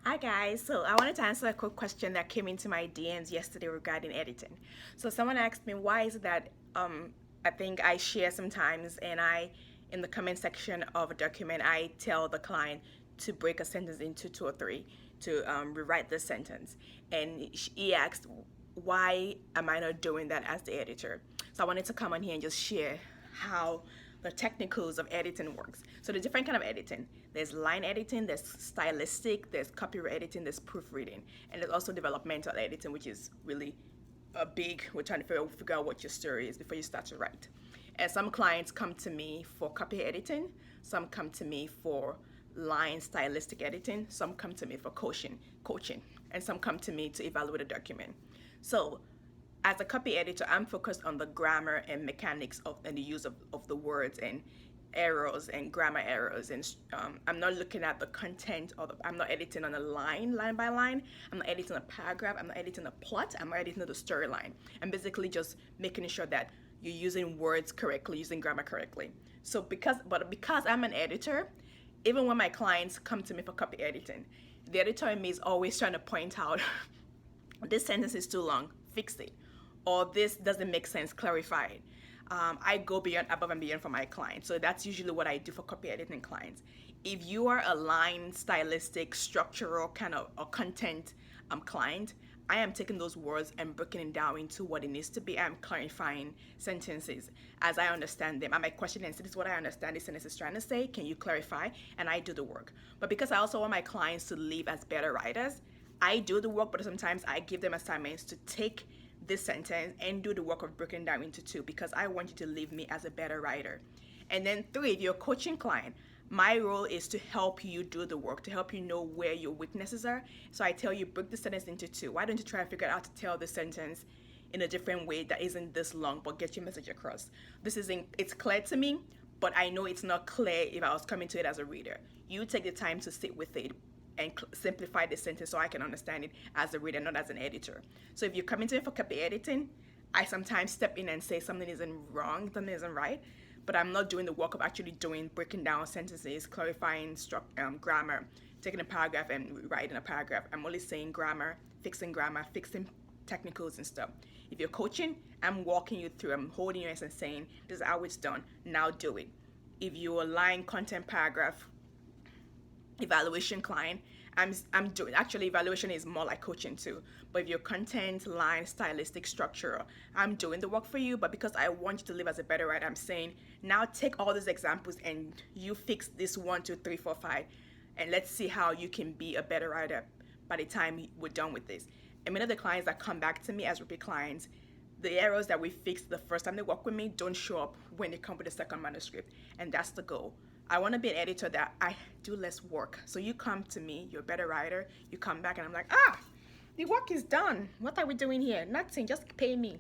Hi guys, so I wanted to answer a quick question that came into my DMs yesterday regarding editing. So someone asked me why is it that I think I share sometimes and in the comment section of a document I tell the client to break a sentence into two or three to rewrite the sentence, and he asked why am I not doing that as the editor. So I wanted to come on here and just share how the technicals of editing works. So the different kind of editing. There's line editing, there's stylistic, there's copyright editing, there's proofreading, and there's also developmental editing, which is really a big. We're trying to figure out what your story is before you start to write. And some clients come to me for copy editing, some come to me for line stylistic editing, some come to me for coaching, and some come to me to evaluate a document. So as a copy editor, I'm focused on the grammar and mechanics of and the use of the words and errors and grammar errors, and I'm not looking at the content I'm not editing on a line by line. I'm not editing a paragraph. I'm not editing a plot. I'm not editing the storyline. I'm basically just making sure that you're using words correctly, using grammar correctly. So because I'm an editor, even when my clients come to me for copy editing, the editor in me is always trying to point out this sentence is too long, fix it, or this doesn't make sense, clarify it. I go beyond, above and beyond for my clients. So that's usually what I do for copy editing clients. If you are a line, stylistic, structural kind of or content client, I am taking those words and breaking it down into what it needs to be. I'm clarifying sentences as I understand them. I might question and say, this is what I understand this sentence is trying to say. Can you clarify? And I do the work. But because I also want my clients to live as better writers, I do the work, but sometimes I give them assignments to take this sentence and do the work of breaking down into two because I want you to leave me as a better writer. And then three, if you're a coaching client, my role is to help you do the work, to help you know where your weaknesses are. So I tell you, break the sentence into two. Why don't you try to figure out how to tell the sentence in a different way that isn't this long, but get your message across? It's clear to me, but I know it's not clear if I was coming to it as a reader. You take the time to sit with it and simplify the sentence so I can understand it as a reader, not as an editor. So if you're coming to me for copy editing, I sometimes step in and say something isn't wrong, something isn't right, but I'm not doing the work of actually breaking down sentences, clarifying grammar, taking a paragraph and writing a paragraph. I'm only saying grammar, fixing technicals and stuff. If you're coaching, I'm walking you through, I'm holding your hands and saying, this is how it's done, now do it. If you're a line, content, paragraph, evaluation client, I'm doing, actually evaluation is more like coaching too, but if your content, line, stylistic, structure, I'm doing the work for you. But because I want you to live as a better writer, I'm saying now take all these examples and you fix this 1 2 3 4 5, and let's see how you can be a better writer by the time we're done with this. And many of the clients that come back to me as repeat clients, the errors that we fixed the first time they work with me don't show up when they come with a second manuscript, and that's the goal. I want to be an editor that I do less work. So you come to me, you're a better writer, you come back and I'm like, the work is done. What are we doing here? Nothing, just pay me.